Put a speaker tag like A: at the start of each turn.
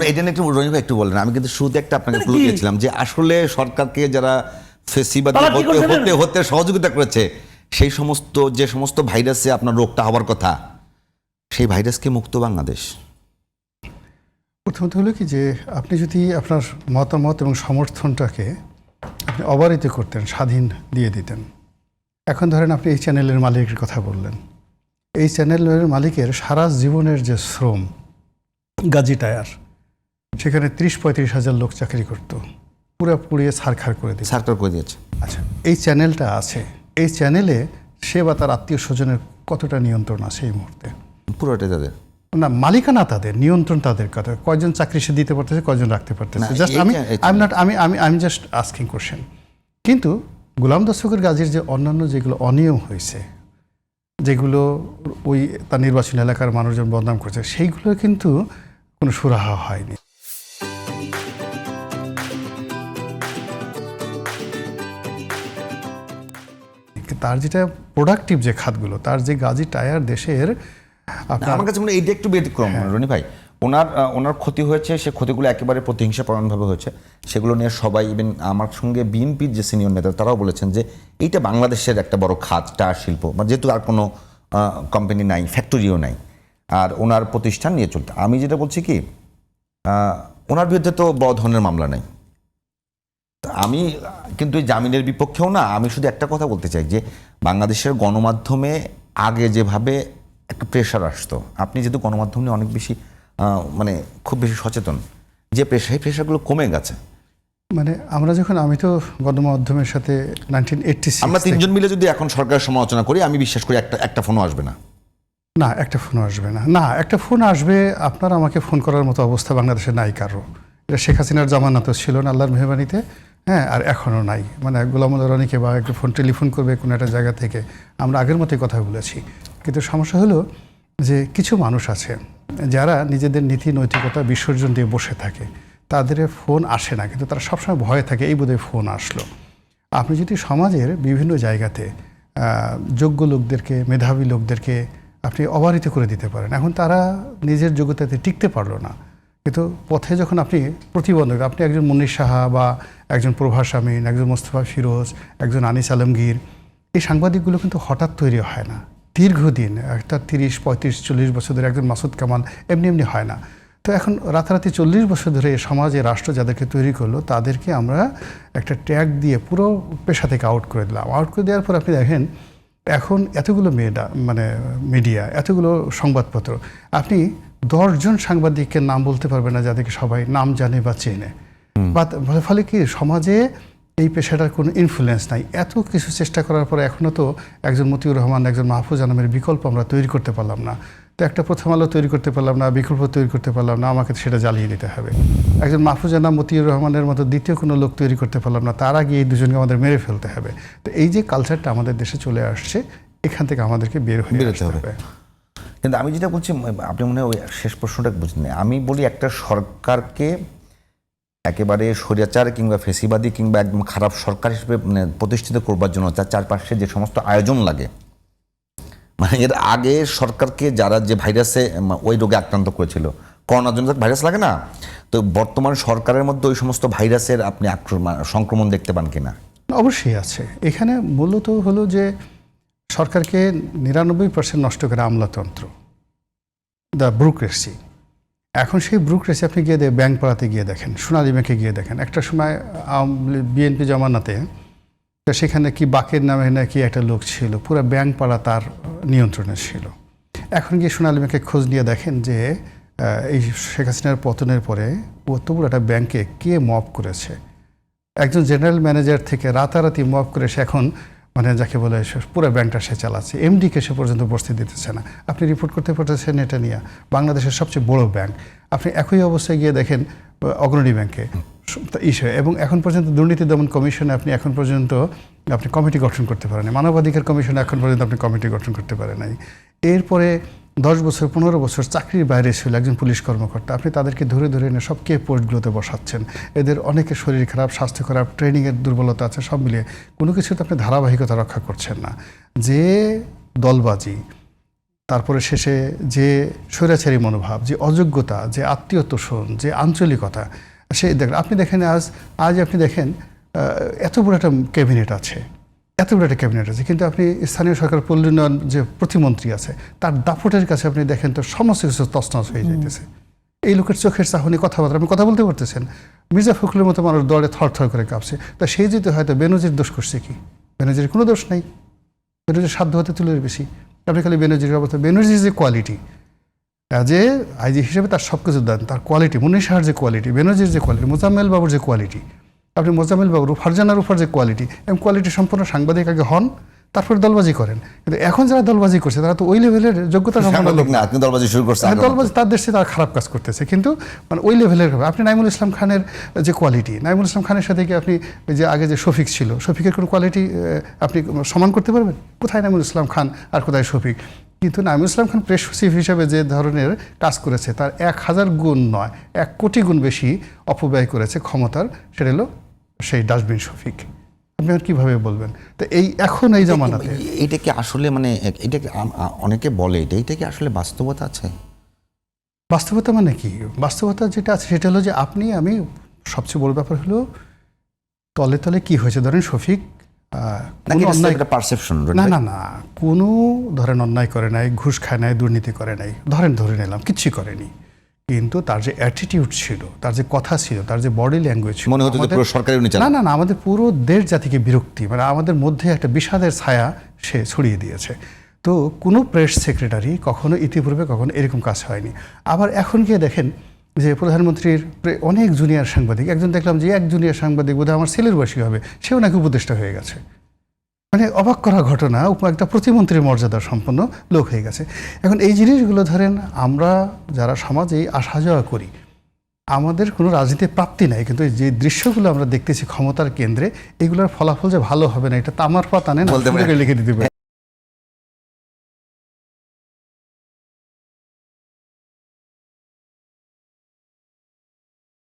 A: এটা নিয়ে একটু রনি ভাই একটু বলেন। আমি কিন্তু শুরুতে একটা আপনাকে ক্লু দিয়েছিলাম যে আসলে সরকারকে যারা ফেসিবাদী হতে সহযোগিতা করেছে সেই সমস্ত যে সমস্ত ভাইরাসে আপনার রোগটা হওয়ার কথা, সেই ভাইরাসকে মুক্ত বাংলাদেশ।
B: প্রথমত হলো কি যে আপনি যদি আপনার মতামত এবং সমর্থনটাকে আপনি অবারিত করতেন, স্বাধীন দিয়ে দিতেন। এখন ধরেন আপনি এই চ্যানেলের মালিকের কথা বললেন, এই চ্যানেলের মালিকের সারা জীবনের যে শ্রম, গাজী টায়ার, সেখানে 30-35 হাজার লোক চাকরি করত, পুরোপুরি ছারখার করে
A: দিয়েছে।
B: আচ্ছা, এই চ্যানেলটা আছে, এই চ্যানেলে সে বা তার আত্মীয় স্বজনের কতটা নিয়ন্ত্রণ আছে এই মুহূর্তে?
A: পুরোটাই তাদের
B: না, মালিকানা তাদের, নিয়ন্ত্রণ তাদের কথা। কয়জন চাকরি সে দিতে পারতেছে, কয়জন রাখতে পারতেছে, জাস্ট আমি জাস্ট আস্কিং কোশ্চেন। কিন্তু গোলাম দস্তগীর গাজীর যে অন্যান্য যেগুলো অনিয়ম হয়েছে, যেগুলো ওই তার নির্বাচনী এলাকার মানুষজন বদনাম করছে, সেইগুলো কিন্তু কোনো সুরাহা হয়নি। তার যেটা প্রোডাক্টিভ যে খাতগুলো, তার যে গাজী টায়ার দেশের,
A: আমার কাছে মনে হয় এইটা একটু ব্যতিক্রম রনি ভাই। ওনার ক্ষতি হয়েছে, সে ক্ষতিগুলো একেবারে প্রতিহিংসাপরায়ণভাবে হয়েছে। সেগুলো নিয়ে সবাই, ইভেন আমার সঙ্গে বিএনপির যে সিনিয়র নেতা তারাও বলেছেন যে এইটা বাংলাদেশের একটা বড় খাত, টায়ার শিল্প, যেহেতু আর কোনো কোম্পানি নাই, ফ্যাক্টরিও নাই, আর ওনার প্রতিষ্ঠান নিয়ে চলতে। আমি যেটা বলছি কি, ওনার বিরুদ্ধে তো বড় ধরনের মামলা নাই। আমি কিন্তু এই জামিনের বিপক্ষেও না। আমি শুধু একটা কথা বলতে চাই যে বাংলাদেশের গণমাধ্যমে আগে যেভাবে একটা প্রেশার আসতো, আপনি যেহেতু গণমাধ্যম নিয়ে অনেক বেশি খুব বেশি সচেতন, যে প্রেশার, এই প্রেশারগুলো কমে গেছে।
B: আমরা যখন, আমি তো গণমাধ্যমের সাথে 1986,
A: আমরা তিনজন মিলে যদি এখন সরকারের সমালোচনা করি, আমি বিশ্বাস করি একটা ফোনও আসবে না।
B: না, একটা ফোনও আসবে না। না, একটা ফোন আসবে, আপনার আমাকে ফোন করার মতো অবস্থা বাংলাদেশে নাই কারো। এটা শেখ হাসিনার জামানাতেও ছিল না, আল্লাহর মেহরবানিতে, হ্যাঁ, আর এখনও নাই। গোলাম রনিকে বা একটা টেলিফোন করবে কোনো একটা জায়গা থেকে, আমরা আগের মতোই কথা বলেছি। কিন্তু সমস্যা হলো যে কিছু মানুষ আছে যারা নিজেদের নীতি নৈতিকতা বিসর্জন দিয়ে বসে থাকে, তাদের ফোন আসে না, কিন্তু তারা সবসময় ভয়ে থাকে এই বোধহয় ফোন আসলো। আপনি যদি সমাজের বিভিন্ন জায়গাতে যোগ্য লোকদেরকে, মেধাবী লোকদেরকে আপনি অবারিত করে দিতে পারেন, এখন তারা নিজের যোগ্যতাতে টিকতে পারলো না, কিন্তু পথে যখন আপনি প্রতিবন্ধক, আপনি একজন মুন্নির সাহা বা একজন প্রভাস আমিন, একজন মোস্তফা ফিরোজ, একজন আনিস আলমগীর, এই সাংবাদিকগুলো কিন্তু হঠাৎ তৈরি হয় না, দীর্ঘদিন, একটা 30-35-40 বছর ধরে একজন মাসুদ কামাল এমনি হয় না। তো এখন রাতারাতি 40 বছর ধরে সমাজে রাষ্ট্র যাদেরকে তৈরি করলো, তাদেরকে আমরা একটা ট্যাগ দিয়ে পুরো পেশা থেকে আউট করে দিলাম। আউট করে দেওয়ার পর আপনি দেখেন এখন এতগুলো মিডিয়া, এতগুলো সংবাদপত্র, আপনি 10 জন সাংবাদিকের নাম বলতে পারবেন না যাদেরকে সবাই নাম জানে বা চেনে। ফলে কি সমাজে এই পেশাটার কোনো ইনফ্লুয়েন্স নাই। এত কিছু চেষ্টা করার পরে এখনও তো একজন মতিউর রহমান, একজন মাহফুজ আনামের বিকল্প আমরা তৈরি করতে পারলাম না। তো একটা প্রথম আলো তৈরি করতে পারলাম না, বিকল্প তৈরি করতে পারলাম না, আমাকে সেটা জ্বালিয়ে দিতে হবে। একজন মাহফুজ আনাম, মতিউর রহমানের মতো দ্বিতীয় কোনো লোক তৈরি করতে পারলাম না, তার আগে এই দুজনকে আমাদের মেরে ফেলতে হবে। তো এই যে কালচারটা আমাদের দেশে চলে আসছে, এখান থেকে আমাদেরকে বের হয়ে যেতে হবে।
A: কিন্তু আমি যেটা বলছি, আপনি মনে হয় ওই শেষ প্রশ্নটা বুঝলেন। আমি বলি একটা সরকারকে একেবারে স্বৈরাচার কিংবা ফেসিবাদী কিংবা একদম খারাপ সরকার হিসেবে প্রতিষ্ঠিত করবার জন্য তার চারপাশে যে সমস্ত আয়োজন লাগে, এর আগে সরকারকে যারা যে ভাইরাসে ওই রোগে আক্রান্ত করেছিল, করোনার জন্য ভাইরাস লাগে না, তো বর্তমান সরকারের মধ্যে ওই সমস্ত ভাইরাসের আপনি সংক্রমণ দেখতে পান কিনা?
B: অবশ্যই আছে। এখানে মূলত হলো যে সরকারকে 99% নষ্ট করে আমলাতন্ত্র, দ্য ব্রুক্রেসি। এখন সেই ব্রুক্রেসি আপনি গিয়ে ব্যাংক পাড়াতে গিয়ে দেখেন, সোনালী ব্যাংকে গিয়ে দেখেন, একটা সময় বিএনপি জমানাতে সেখানে কি বাকের নামে নাকি একটা লোক ছিল, পুরো ব্যাংক পাড়া তার নিয়ন্ত্রণে ছিল। এখন গিয়ে সোনালী ব্যাংকে খোঁজ নিয়ে দেখেন যে এই শেখ হাসিনার পতনের পরে অত বড় একটা ব্যাংকে কে মব করেছে। একজন জেনারেল ম্যানেজার থেকে রাতারাতি মব করে সে এখন যাকে বলে পুরো ব্যাংকটা সে চালাচ্ছে, এমডিকে সে পর্যন্ত বসতে দিতেছে না। আপনি রিপোর্ট করতে পারতেছেন এটা নিয়ে, বাংলাদেশের সবচেয়ে বড় ব্যাংক। আপনি একই অবস্থায় গিয়ে দেখেন অগ্রণী ব্যাংকে ইস্যু, এবং এখন পর্যন্ত দুর্নীতি দমন কমিশনে আপনি এখন পর্যন্ত আপনি কমিটি গঠন করতে পারেন, মানবাধিকার কমিশনে এখন পর্যন্ত আপনি কমিটি গঠন করতে পারেন নাই। এরপরে 10 বছর 15 বছর চাকরির বাইরে ছিল একজন পুলিশ কর্মকর্তা, আপনি তাদেরকে ধরে ধরে এনে সবকে পোস্টগুলোতে বসাচ্ছেন। এদের অনেকের শরীর খারাপ, স্বাস্থ্য খারাপ, ট্রেনিংয়ের দুর্বলতা আছে, সব মিলিয়ে কোনো কিছুতে আপনি ধারাবাহিকতা রক্ষা করছেন না। যে দলবাজি, তারপরে শেষে যে স্বৈরাচারী মনোভাব, যে অযোগ্যতা, যে আত্মীয়তোষণ, যে আঞ্চলিকতা, সে দেখেন আপনি দেখেন আজ আপনি দেখেন এত বড় একটা ক্যাবিনেট আছে, এত বড় একটা ক্যাবিনেট আছে, কিন্তু আপনি স্থানীয় সরকার পল্লী উন্নয়ন যে প্রতিমন্ত্রী আছে তার দাপটের কাছে আপনি দেখেন তো সমস্ত কিছু তছনছ হয়ে যাইতেছে। এই লোকের চোখের চাহনি, কথাবার্তা, আপনি কথা বলতে পারতেছেন। মির্জা ফখরুলের মতো মানুষ দলে থরথর করে কাঁপছে। তা সেই যেতে হয়তো বেনজির দোষ করছে কি? বেনজির কোনো দোষ নাই, বেনজির সাধ্য হতে তুলের বেশি। আপনি খালি বেনজির অবস্থা, বেনজির যে কোয়ালিটি যে আইজি হিসেবে তার সব কিছু দেন, তার কোয়ালিটি, মুন্নি শাহর যে কোয়ালিটি, বেনজির যে কোয়ালিটি, মোজাম্মেল বাবুর যে কোয়ালিটি, আপনি মোজাম্মেল বাবুর ফারজানার উপর যে কোয়ালিটি, এবং কোয়ালিটি সম্পূর্ণ সাংবাদিক আগে হন, তারপরে দলবাজি করেন। কিন্তু এখন যারা দলবাজি করছে তারা তো ওই লেভেলের যোগ্যতা সম্পন্ন লোক না।
A: আপনি দলবাজি শুরু করছেন,
B: দলবাজি তার দেশে তারা খারাপ কাজ করতেছে, কিন্তু মানে ওই লেভেলের হবে। আপনি নাইমুল ইসলাম খানের যে কোয়ালিটি, নাইমুল ইসলাম খানের সাথে কি আপনি যে আগে যে শফিক ছিল, শফিকের কোনো কোয়ালিটি আপনি সমান করতে পারবেন? কোথায় নাইমুল ইসলাম খান আর কোথায় শফিক? কিন্তু নাইমুল ইসলাম খান প্রেস সচিব হিসেবে যে ধরনের কাজ করেছে তার 1000 গুণ নয় 1 কোটি গুণ বেশি অপব্যয় করেছে ক্ষমতার, সেটা হলো সেই ডাস্টবিন শফিক। আপনি আর কীভাবে বলবেন? তো এই এখন এই জামানাতে
A: এটা কি আসলে মানে এটা কি অনেকে বলে এটা কি আসলে বাস্তবতা আছে?
B: বাস্তবতা মানে কি? বাস্তবতা যেটা আছে সেটা হলো যে আমি সবচেয়ে বড় ব্যাপার হলো তলে তলে কি হয়েছে। ধরেন শফিক না কোনো ধরেন অন্যায় করে নাই, ঘুষ খায় নাই, দুর্নীতি করে নাই, ধরে নিলাম কিচ্ছু করেনি, কিন্তু তার যে অ্যাটিটিউড ছিল, তার যে কথা ছিল, তার যে বডি ল্যাঙ্গুয়েজ ছিল,
A: মনে হতো যে পুরো সরকারি
B: না আমাদের পুরো দেশ জাতিকে বিরক্তি, মানে আমাদের মধ্যে একটা বিষাদের ছায়া সে ছড়িয়ে দিয়েছে। তো কোনো প্রেস সেক্রেটারি কখনো ইতিপূর্বে কখনো এরকম কাজ হয়নি। আবার এখন গিয়ে দেখেন যে প্রধানমন্ত্রীর অনেক জুনিয়র সাংবাদিক, একজন দেখলাম যে এক জুনিয়র সাংবাদিক বোধহয় আমার ছেলের বয়সী হবে, সেও নাকি উপদেষ্টা হয়ে গেছে। মানে অবাক করা ঘটনা, একটা প্রতিমন্ত্রীর মর্যাদা সম্পন্ন লোক হয়ে গেছে। এখন এই জিনিসগুলো ধরেন আমরা যারা সমাজে আসা যাওয়া করি, আমাদের কোনো রাজনীতির প্রাপ্তি নাই, কিন্তু যে দৃশ্যগুলো আমরা দেখতেছি ক্ষমতার কেন্দ্রে, এগুলোর ফলাফল যে ভালো হবে না এটা তামার পাতা নেন লিখে দিতে পারে।